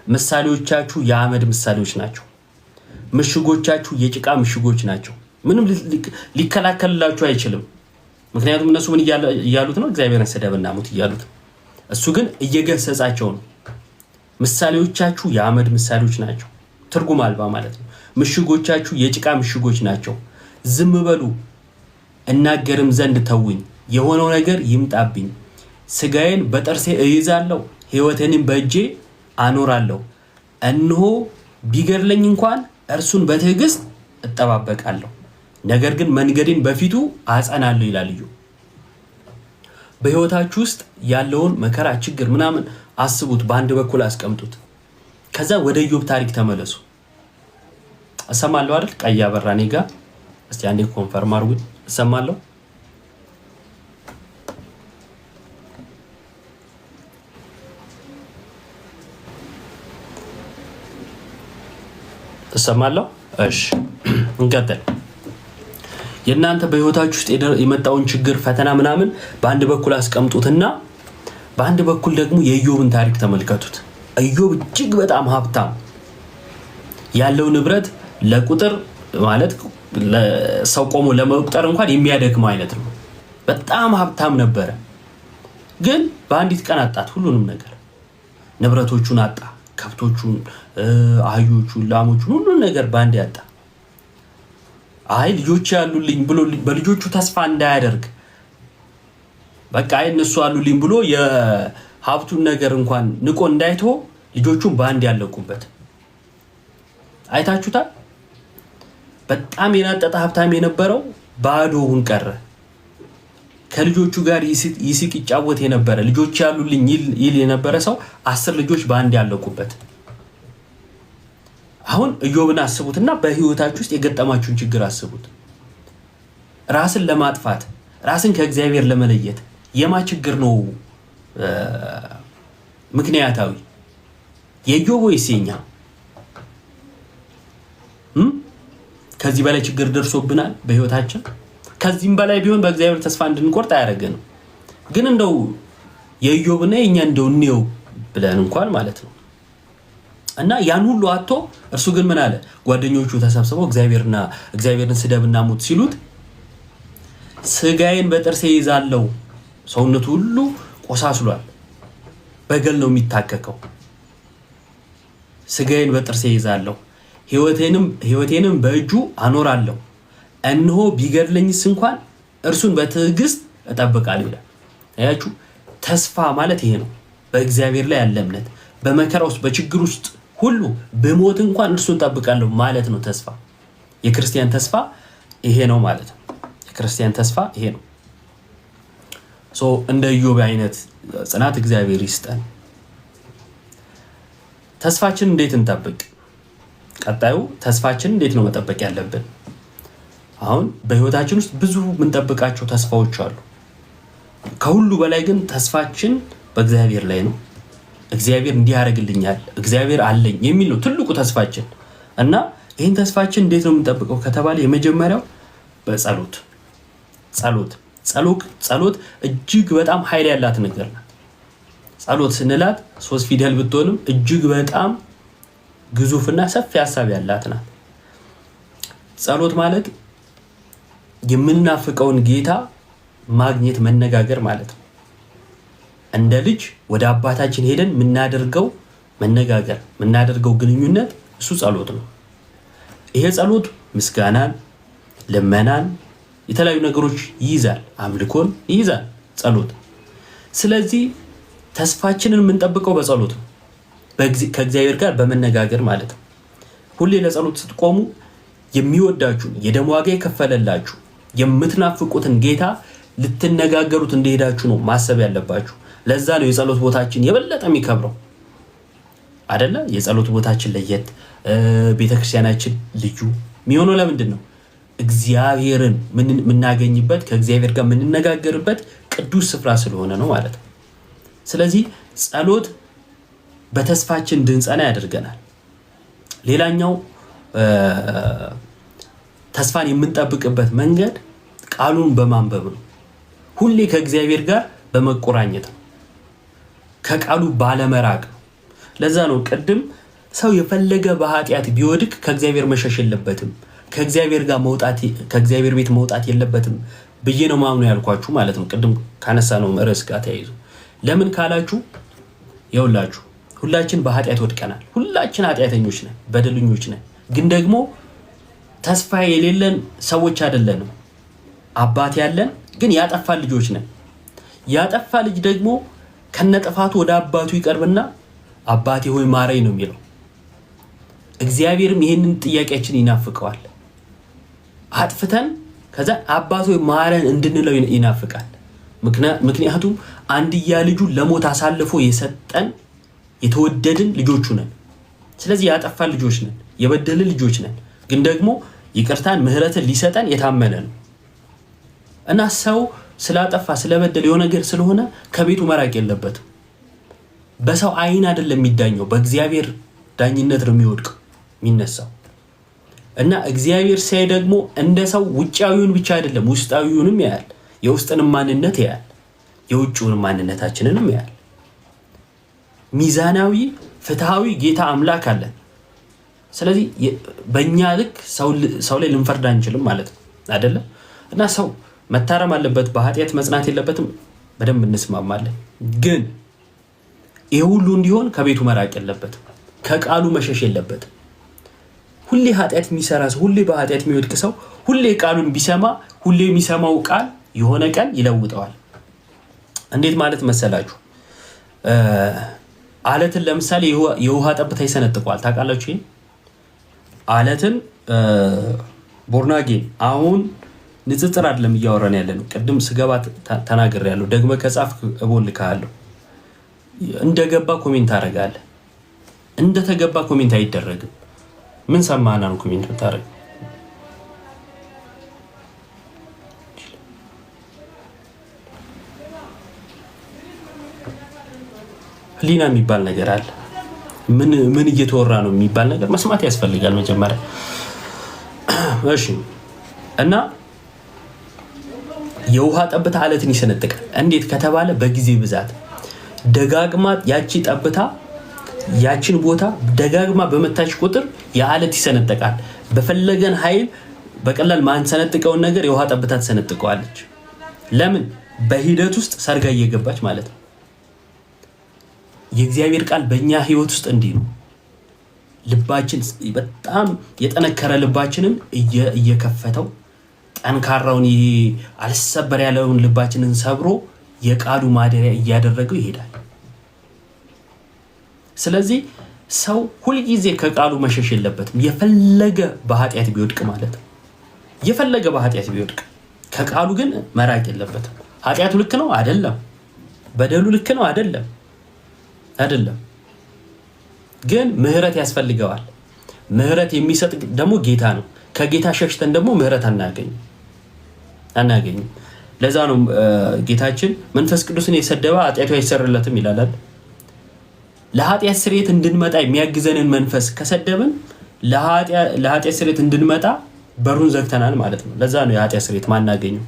ምሳሌዎቻችሁ የአመድ ምሳሌዎች ናቸው፣ ምሽጎቻችሁ የጭቃ ምሽጎች ናቸው። ምንም ሊከላከልላችሁ አይችልም። ምክንያቱም እነሱ ምን እያሉት ነው? እግዚአብሔርን ስደብና ሙት እያሉት። እሱ ግን እየገሰጻቸው ነው። ምሳሌዎቻችሁ የአመድ ምሳሌዎች ናቸው፣ ትርጉም አልባ ማለት ነው። ምሽጎቻችሁ የጭቃ ምሽጎች ናቸው። ዝም በሉ እናገርም ዘንድ ተውኝ፣ የሆነው ነገር ይምጣብኝ። ስጋዬን በጥርሴ እይዛለሁ፣ ሕይወቴንም በእጄ አኖራለሁ። እነሆ ቢገድለኝ እንኳን እርሱን በትዕግስት እጠባበቃለሁ፣ ነገር ግን መንገዴን በፊቱ አጸናለሁ ይላል ኢዮብ። በህይወታችሁ ውስጥ ያለውን መከራ፣ ችግር ምናምን አስቡት፣ በአንድ በኩል አስቀምጡት። ከዛ ወደ ኢዮብ ታሪክ ተመለሱ። እሰማለሁ አይደል? ቀይ አበራ እኔ ጋ። እስቲ አንዴ ኮንፈርም አድርጉኝ። እሰማለሁ? እሰማለሁ? እሺ እንቀጥል። የእናንተ በህይወታችሁ ውስጥ የመጣውን ችግር፣ ፈተና ምናምን በአንድ በኩል አስቀምጡትና በአንድ በኩል ደግሞ የኢዮብን ታሪክ ተመልከቱት። ኢዮብ እጅግ በጣም ሀብታም፣ ያለው ንብረት ለቁጥር ማለት ሰው ቆሞ ለመቁጠር እንኳን የሚያደክመው አይነት ነው። በጣም ሀብታም ነበረ፣ ግን በአንዲት ቀን አጣት ሁሉንም ነገር። ንብረቶቹን አጣ፣ ከብቶቹን፣ አህዮቹን፣ ላሞቹን፣ ሁሉን ነገር በአንድ ያጣ። አይ ልጆች ያሉልኝ ብሎ በልጆቹ ተስፋ እንዳያደርግ በቃ እነሱ አሉልኝ ብሎ የሀብቱን ነገር እንኳን ንቆ እንዳይቶ ልጆቹን በአንድ ያለቁበት አይታችሁታል። በጣም የናጠጠ ሀብታም የነበረው ባዶውን ቀረ። ከልጆቹ ጋር ይስቅ ይጫወት የነበረ ልጆች ያሉልኝ ይል የነበረ ሰው 10 ልጆች በአንድ ያለቁበት። አሁን ኢዮብን አስቡትና በህይወታችሁ ውስጥ የገጠማችሁን ችግር አስቡት። ራስን ለማጥፋት ራስን ከእግዚአብሔር ለመለየት የማ ችግር ነው ምክንያታዊ? የኢዮብ ወይስ የኛ? ከዚህ በላይ ችግር ደርሶብናል በህይወታችን። ከዚህም በላይ ቢሆን በእግዚአብሔር ተስፋ እንድንቆርጥ አያደርገንም። ግን እንደው የኢዮብና የኛ እንደው እንየው ብለን እንኳን ማለት ነው። እና ያን ሁሉ አጥቶ እርሱ ግን ምን አለ? ጓደኞቹ ተሰብስበው እግዚአብሔርን ስደብና ሙት ሲሉት ስጋዬን በጥርሴ ይዛለው፣ ሰውነቱ ሁሉ ቆሳስሏል፣ በገል ነው የሚታከከው። ስጋዬን በጥርሴ ይዛለው፣ ህይወቴንም በእጁ አኖራለሁ፣ እነሆ ቢገድለኝስ እንኳን እርሱን በትዕግስት እጠብቃለሁ ይላል። አያችሁ፣ ተስፋ ማለት ይሄ ነው። በእግዚአብሔር ላይ ያለ እምነት፣ በመከራ ውስጥ በችግር ውስጥ ሁሉ በሞት እንኳን እርሱን እጠብቃለሁ ማለት ነው ተስፋ። የክርስቲያን ተስፋ ይሄ ነው ማለት ነው። የክርስቲያን ተስፋ ይሄ ነው። እንደ ኢዮብ አይነት ጽናት እግዚአብሔር ይስጠን። ተስፋችን እንዴት እንጠብቅ? ቀጣዩ ተስፋችን እንዴት ነው መጠበቅ ያለብን? አሁን በህይወታችን ውስጥ ብዙ የምንጠብቃቸው ተስፋዎች አሉ። ከሁሉ በላይ ግን ተስፋችን በእግዚአብሔር ላይ ነው። እግዚአብሔር እንዲያደርግልኛል፣ እግዚአብሔር አለኝ የሚል ነው ትልቁ ተስፋችን። እና ይህን ተስፋችን እንዴት ነው የምንጠብቀው ከተባለ የመጀመሪያው በጸሎት ጸሎት እጅግ በጣም ኃይል ያላት ነገር ናት። ጸሎት ስንላት 3 ፊደል ብትሆንም እጅግ በጣም ግዙፍና ሰፊ ሐሳብ ያላት ናት። ጸሎት ማለት የምንናፍቀውን ጌታ ማግኘት መነጋገር ማለት ነው። እንደ ልጅ ወደ አባታችን ሄደን የምናደርገው መነጋገር የምናደርገው ግንኙነት እሱ ጸሎት ነው። ይሄ ጸሎት ምስጋናን፣ ልመናን፣ የተለያዩ ነገሮች ይይዛል፣ አምልኮን ይይዛል ጸሎት። ስለዚህ ተስፋችንን የምንጠብቀው በጸሎት ነው፣ ከእግዚአብሔር ጋር በመነጋገር ማለት ነው። ሁሌ ለጸሎት ስትቆሙ የሚወዳችሁን የደም ዋጋ የከፈለላችሁ የምትናፍቁትን ጌታ ልትነጋገሩት እንደሄዳችሁ ነው ማሰብ ያለባችሁ። ለዛ ነው የጸሎት ቦታችን የበለጠ የሚከብረው አይደለ? የጸሎት ቦታችን ለየት፣ ቤተክርስቲያናችን ልዩ የሚሆነው ለምንድን ነው? እግዚአብሔርን የምናገኝበት ከእግዚአብሔር ጋር የምንነጋገርበት ቅዱስ ስፍራ ስለሆነ ነው ማለት ነው። ስለዚህ ጸሎት በተስፋችን እንድንጸና ያደርገናል። ሌላኛው ተስፋን የምንጠብቅበት መንገድ ቃሉን በማንበብ ነው። ሁሌ ከእግዚአብሔር ጋር በመቆራኘት ነው፣ ከቃሉ ባለመራቅ ነው። ለዛ ነው ቅድም ሰው የፈለገ በኃጢአት ቢወድቅ ከእግዚአብሔር መሸሽ የለበትም፣ ከእግዚአብሔር ቤት መውጣት የለበትም ብዬ ነው ማምኑ ያልኳችሁ ማለት ነው። ቅድም ካነሳ ነው ርዕስ ጋር ተያይዞ ለምን ካላችሁ ይኸውላችሁ ሁላችን በኃጢአት ወድቀናል። ሁላችን ኃጢአተኞች ነን፣ በደለኞች ነን። ግን ደግሞ ተስፋ የሌለን ሰዎች አይደለንም። አባት ያለን ግን ያጠፋ ልጆች ነን። ያጠፋ ልጅ ደግሞ ከነጥፋቱ ወደ አባቱ ይቀርብና አባቴ ሆይ ማረኝ ነው የሚለው። እግዚአብሔርም ይሄንን ጥያቄያችን ይናፍቀዋል። አጥፍተን ከዛ አባቴ ሆይ ማረን እንድንለው ይናፍቃል። ምክንያቱም አንድያ ልጁ ለሞት አሳልፎ የሰጠን የተወደድን ልጆቹ ነን። ስለዚህ ያጠፋ ልጆች ነን፣ የበደልን ልጆች ነን። ግን ደግሞ ይቅርታን ምህረትን ሊሰጠን የታመነ ነው። እና ሰው ስላጠፋ ስለበደል የሆነ ነገር ስለሆነ ከቤቱ መራቅ የለበትም። በሰው አይን አይደለም የሚዳኘው፣ በእግዚአብሔር ዳኝነት ነው የሚወድቀው የሚነሳው። እና እግዚአብሔር ሲያይ ደግሞ እንደ ሰው ውጫዊውን ብቻ አይደለም ውስጣዊውንም ያያል። የውስጥንም ማንነት ያያል፣ የውጭውንም ማንነታችንንም ያያል። ሚዛናዊ ፍትሃዊ ጌታ አምላክ አለን። ስለዚህ በእኛ ልክ ሰው ላይ ልንፈርድ አንችልም ማለት ነው አይደለ? እና ሰው መታረም አለበት፣ በኃጢአት መጽናት የለበትም። በደንብ እንስማማለን። ግን ይህ ሁሉ እንዲሆን ከቤቱ መራቅ የለበትም፣ ከቃሉ መሸሽ የለበትም። ሁሌ ኃጢአት የሚሰራ ሰው፣ ሁሌ በኃጢአት የሚወድቅ ሰው ሁሌ ቃሉን ቢሰማ ሁሌ የሚሰማው ቃል የሆነ ቀን ይለውጠዋል። እንዴት ማለት መሰላችሁ? አለትን ለምሳሌ የውሃ ጠብታ ይሰነጥቀዋል። ታውቃላችሁ? አለትን ቦርናጌን አሁን ንጽጽር አይደለም እያወራን ያለ ነው። ቅድም ስገባ ተናግሬያለሁ። ደግመ ከጻፍ እቦልክሃለሁ። እንደገባ ኮሜንት አደርጋለህ። እንደተገባ ኮሜንት አይደረግም። ምን ሰማና ነው ኮሜንት ብታደርግ? ህሊና የሚባል ነገር አለ። ምን እየተወራ ነው የሚባል ነገር መስማት ያስፈልጋል መጀመሪያ። እሺ። እና የውሃ ጠብታ አለትን ይሰነጥቃል። እንዴት ከተባለ በጊዜ ብዛት ደጋግማ ያቺ ጠብታ ያቺን ቦታ ደጋግማ በመታች ቁጥር የአለት ይሰነጠቃል። በፈለገን ኃይል በቀላል ማንሰነጥቀውን ነገር የውሃ ጠብታ ትሰነጥቀዋለች። ለምን? በሂደት ውስጥ ሰርጋ እየገባች ማለት ነው። የእግዚአብሔር ቃል በእኛ ህይወት ውስጥ እንዲህ ነው። ልባችን በጣም የጠነከረ ልባችንን እየከፈተው ጠንካራውን ይሄ አልሰበር ያለውን ልባችንን ሰብሮ የቃሉ ማደሪያ እያደረገው ይሄዳል። ስለዚህ ሰው ሁልጊዜ ከቃሉ መሸሽ የለበትም። የፈለገ በኃጢአት ቢወድቅ ማለት ነው። የፈለገ በኃጢአት ቢወድቅ ከቃሉ ግን መራቅ የለበትም። ኃጢአቱ ልክ ነው አይደለም፣ በደሉ ልክ ነው አይደለም፣ ግን ምህረት ያስፈልገዋል። ምህረት የሚሰጥ ደግሞ ጌታ ነው። ከጌታ ሸሽተን ደግሞ ምህረት አናገኝም። ለዛ ነው ጌታችን መንፈስ ቅዱስን የሰደበ ኃጢአቱ አይሰረለትም ይላል። ለኃጢአት ስርየት እንድንመጣ የሚያግዘንን መንፈስ ከሰደብን ለኃጢአት ስርየት እንድንመጣ በሩን ዘግተናል ማለት ነው። ለዛ ነው የኃጢአት ስርየት ማናገኘው።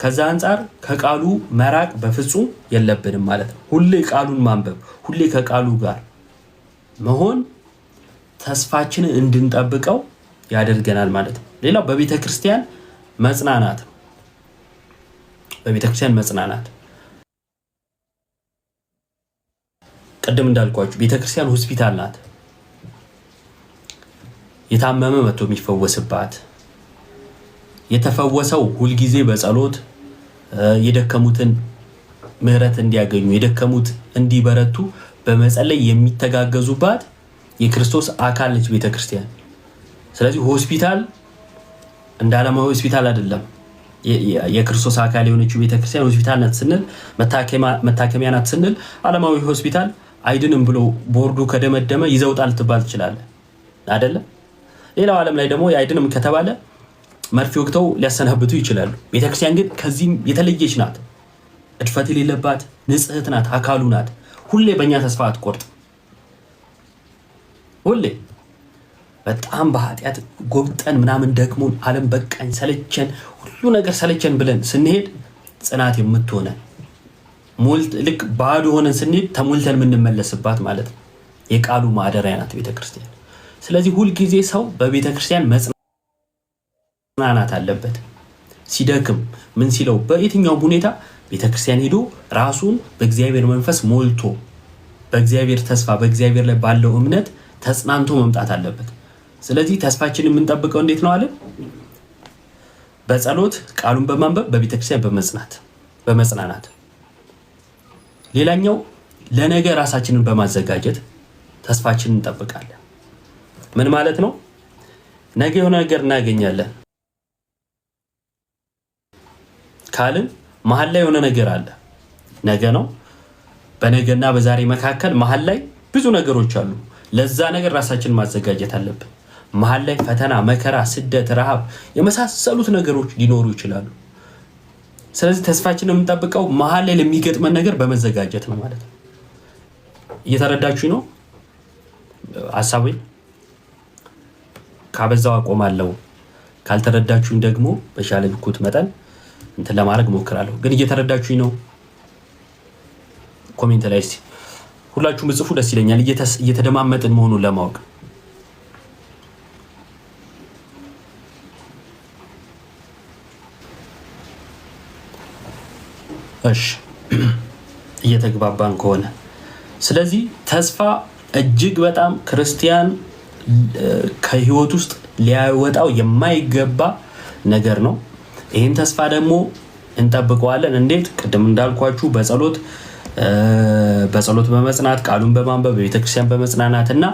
ከዛ አንጻር ከቃሉ መራቅ በፍጹም የለብንም ማለት ነው። ሁሌ ቃሉን ማንበብ፣ ሁሌ ከቃሉ ጋር መሆን ተስፋችንን እንድንጠብቀው ያደርገናል ማለት ነው። ሌላው በቤተ ክርስቲያን መጽናናት ነው። በቤተ ክርስቲያን መጽናናት ቅድም እንዳልኳችሁ ቤተ ክርስቲያን ሆስፒታል ናት። የታመመ መጥቶ የሚፈወስባት፣ የተፈወሰው ሁልጊዜ በጸሎት የደከሙትን ምህረት እንዲያገኙ የደከሙት እንዲበረቱ በመጸለይ የሚተጋገዙባት የክርስቶስ አካል ነች ቤተክርስቲያን። ስለዚህ ሆስፒታል እንደ ዓለማዊ ሆስፒታል አይደለም። የክርስቶስ አካል የሆነችው ቤተክርስቲያን ሆስፒታል ናት ስንል፣ መታከሚያ ናት ስንል፣ ዓለማዊ ሆስፒታል አይድንም ብሎ ቦርዱ ከደመደመ ይዘውጣል ትባል ትችላለህ አይደለም። ሌላው ዓለም ላይ ደግሞ አይድንም ከተባለ መርፌ ወቅተው ሊያሰናብቱ ይችላሉ። ቤተክርስቲያን ግን ከዚህም የተለየች ናት። እድፈት የሌለባት ንጽሕት ናት፣ አካሉ ናት። ሁሌ በእኛ ተስፋ አትቆርጥ። ሁሌ በጣም በኃጢአት ጎብጠን ምናምን ደክሞን ዓለም በቃኝ ሰለቸን ሁሉ ነገር ሰለቸን ብለን ስንሄድ ጽናት የምትሆነን ልክ ባዶ ሆነን ስንሄድ ተሞልተን የምንመለስባት ማለት ነው። የቃሉ ማደሪያ ናት ቤተክርስቲያን። ስለዚህ ሁልጊዜ ሰው በቤተክርስቲያን መጽናናት አለበት። ሲደክም ምን ሲለው በየትኛውም ሁኔታ ቤተክርስቲያን ሄዶ ራሱን በእግዚአብሔር መንፈስ ሞልቶ በእግዚአብሔር ተስፋ በእግዚአብሔር ላይ ባለው እምነት ተጽናንቶ መምጣት አለበት። ስለዚህ ተስፋችን የምንጠብቀው እንዴት ነው አለ? በጸሎት ቃሉን በማንበብ በቤተክርስቲያን በመጽናናት። ሌላኛው ለነገ ራሳችንን በማዘጋጀት ተስፋችንን እንጠብቃለን። ምን ማለት ነው? ነገ የሆነ ነገር እናገኛለን ካልን መሀል ላይ የሆነ ነገር አለ። ነገ ነው። በነገና በዛሬ መካከል መሀል ላይ ብዙ ነገሮች አሉ። ለዛ ነገር ራሳችንን ማዘጋጀት አለብን። መሀል ላይ ፈተና፣ መከራ፣ ስደት፣ ረሃብ የመሳሰሉት ነገሮች ሊኖሩ ይችላሉ። ስለዚህ ተስፋችንን የምንጠብቀው መሀል ላይ ለሚገጥመን ነገር በመዘጋጀት ነው ማለት ነው። እየተረዳችሁ ነው ሐሳቤን? ካበዛው አቆማለሁ። ካልተረዳችሁኝ ደግሞ በሻለ ብኩት መጠን እንትን ለማድረግ ሞክራለሁ። ግን እየተረዳችሁኝ ነው? ኮሜንት ላይ እስቲ ሁላችሁም ጽፉ፣ ደስ ይለኛል እየተደማመጥን መሆኑን ለማወቅ። እሺ እየተግባባን ከሆነ ስለዚህ ተስፋ እጅግ በጣም ክርስቲያን ከህይወት ውስጥ ሊያወጣው የማይገባ ነገር ነው። ይህን ተስፋ ደግሞ እንጠብቀዋለን። እንዴት? ቅድም እንዳልኳችሁ በጸሎት በመጽናት ቃሉን በማንበብ በቤተክርስቲያን በመጽናናት እና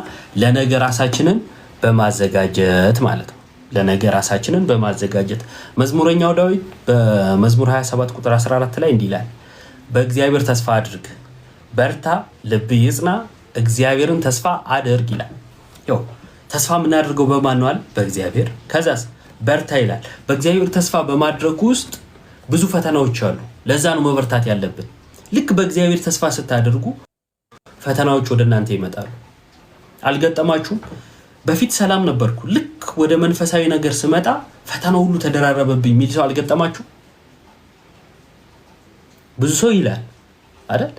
ለነገ ራሳችንን በማዘጋጀት ማለት ነው። ለነገ ራሳችንን በማዘጋጀት መዝሙረኛው ዳዊት በመዝሙር 27 ቁጥር 14 ላይ እንዲህ ይላል፣ በእግዚአብሔር ተስፋ አድርግ፣ በርታ፣ ልብ ይጽና፣ እግዚአብሔርን ተስፋ አድርግ ይላል። ያው ተስፋ የምናደርገው በማን ነው? በእግዚአብሔር። ከዛስ በርታ ይላል። በእግዚአብሔር ተስፋ በማድረግ ውስጥ ብዙ ፈተናዎች አሉ። ለዛ ነው መበርታት ያለብን። ልክ በእግዚአብሔር ተስፋ ስታደርጉ ፈተናዎች ወደ እናንተ ይመጣሉ። አልገጠማችሁም? በፊት ሰላም ነበርኩ፣ ልክ ወደ መንፈሳዊ ነገር ስመጣ ፈተናው ሁሉ ተደራረበብኝ የሚል ሰው አልገጠማችሁ? ብዙ ሰው ይላል አይደል?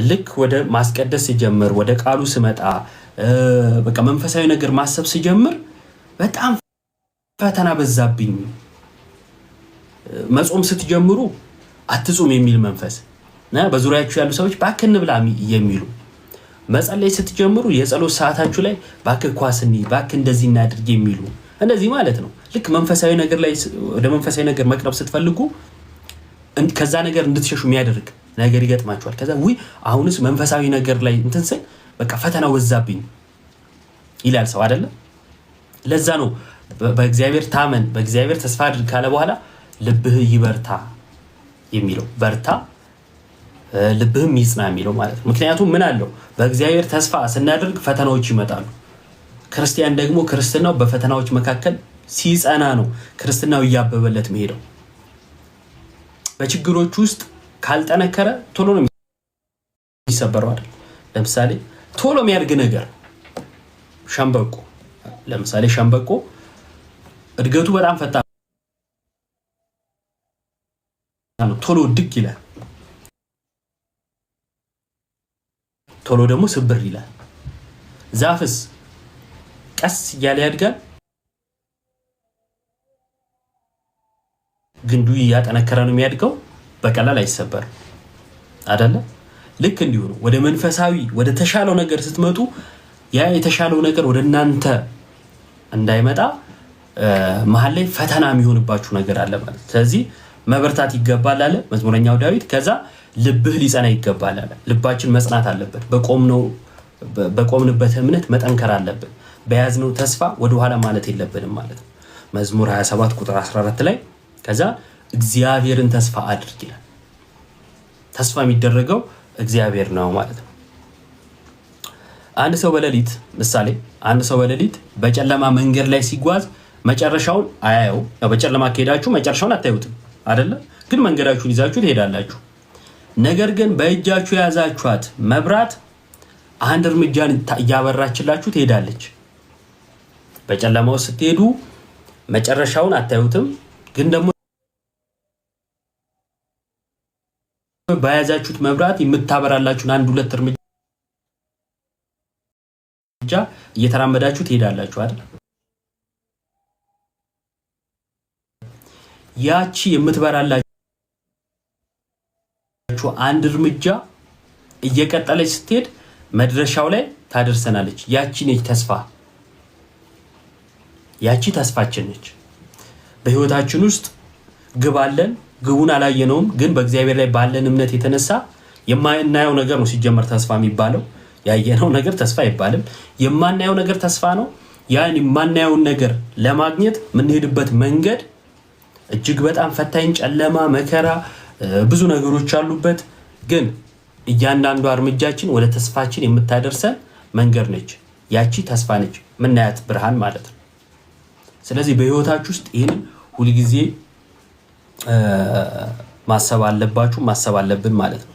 ልክ ወደ ማስቀደስ ሲጀምር፣ ወደ ቃሉ ስመጣ፣ በቃ መንፈሳዊ ነገር ማሰብ ሲጀምር በጣም ፈተና በዛብኝ። መጾም ስትጀምሩ አትጹም የሚል መንፈስ በዙሪያችሁ ያሉ ሰዎች ባክን ብላ የሚሉ፣ መጸለይ ስትጀምሩ የጸሎት ሰዓታችሁ ላይ ባክ ኳስኒ ባክ እንደዚህ እናድርግ የሚሉ፣ እንደዚህ ማለት ነው። ልክ መንፈሳዊ ነገር ላይ ወደ መንፈሳዊ ነገር መቅረብ ስትፈልጉ ከዛ ነገር እንድትሸሹ የሚያደርግ ነገር ይገጥማችኋል። ከዛ አሁንስ መንፈሳዊ ነገር ላይ እንትን ስል በቃ ፈተና ወዛብኝ ይላል ሰው አይደለ? ለዛ ነው በእግዚአብሔር ታመን፣ በእግዚአብሔር ተስፋ አድርግ ካለ በኋላ ልብህ ይበርታ የሚለው። በርታ ልብህም ይጽና የሚለው ማለት ነው። ምክንያቱም ምን አለው? በእግዚአብሔር ተስፋ ስናደርግ ፈተናዎች ይመጣሉ። ክርስቲያን ደግሞ ክርስትናው በፈተናዎች መካከል ሲጸና ነው ክርስትናው እያበበለት መሄደው። በችግሮች ውስጥ ካልጠነከረ ቶሎ ነው የሚሰበረው አይደል? ለምሳሌ ቶሎ የሚያድግ ነገር ሸምበቆ፣ ለምሳሌ ሸምበቆ እድገቱ በጣም ፈጣን ነው፣ ቶሎ ድቅ ይላል፣ ቶሎ ደግሞ ስብር ይላል። ዛፍስ ቀስ እያለ ያድጋል፣ ግንዱ እያጠነከረ ነው የሚያድገው፣ በቀላል አይሰበርም አይደለ? ልክ እንዲሁ ነው። ወደ መንፈሳዊ ወደ ተሻለው ነገር ስትመጡ ያ የተሻለው ነገር ወደ እናንተ እንዳይመጣ መሀል ላይ ፈተና የሚሆንባችሁ ነገር አለ ማለት። ስለዚህ መበርታት ይገባል አለ መዝሙረኛው ዳዊት። ከዛ ልብህ ሊጸና ይገባል አለ። ልባችን መጽናት አለበት። በቆምንበት እምነት መጠንከር አለብን። በያዝነው ተስፋ ወደኋላ ማለት የለብንም ማለት ነው። መዝሙር 27 ቁጥር 14 ላይ ከዛ እግዚአብሔርን ተስፋ አድርግ ይላል። ተስፋ የሚደረገው እግዚአብሔር ነው ማለት ነው። አንድ ሰው በሌሊት በጨለማ መንገድ ላይ ሲጓዝ መጨረሻውን አያየው። በጨለማ ከሄዳችሁ መጨረሻውን አታዩትም አይደለ? ግን መንገዳችሁን ይዛችሁ ትሄዳላችሁ። ነገር ግን በእጃችሁ የያዛችኋት መብራት አንድ እርምጃን እያበራችላችሁ ትሄዳለች። በጨለማው ስትሄዱ መጨረሻውን አታዩትም፣ ግን ደግሞ በያዛችሁት መብራት የምታበራላችሁን አንድ ሁለት እርምጃ እየተራመዳችሁ ትሄዳላችሁ አይደል? ያቺ የምትበራላችሁ አንድ እርምጃ እየቀጠለች ስትሄድ መድረሻው ላይ ታደርሰናለች። ያቺ ነች ተስፋ። ያቺ ተስፋችን ነች። በህይወታችን ውስጥ ግብ አለን። ግቡን አላየነውም፣ ግን በእግዚአብሔር ላይ ባለን እምነት የተነሳ የማናየው ነገር ነው ሲጀመር ተስፋ የሚባለው። ያየነው ነገር ተስፋ አይባልም። የማናየው ነገር ተስፋ ነው። ያን የማናየውን ነገር ለማግኘት የምንሄድበት መንገድ እጅግ በጣም ፈታኝ፣ ጨለማ፣ መከራ፣ ብዙ ነገሮች አሉበት። ግን እያንዳንዷ እርምጃችን ወደ ተስፋችን የምታደርሰን መንገድ ነች። ያቺ ተስፋ ነች፣ ምናያት ብርሃን ማለት ነው። ስለዚህ በህይወታችሁ ውስጥ ይህን ሁልጊዜ ማሰብ አለባችሁ፣ ማሰብ አለብን ማለት ነው።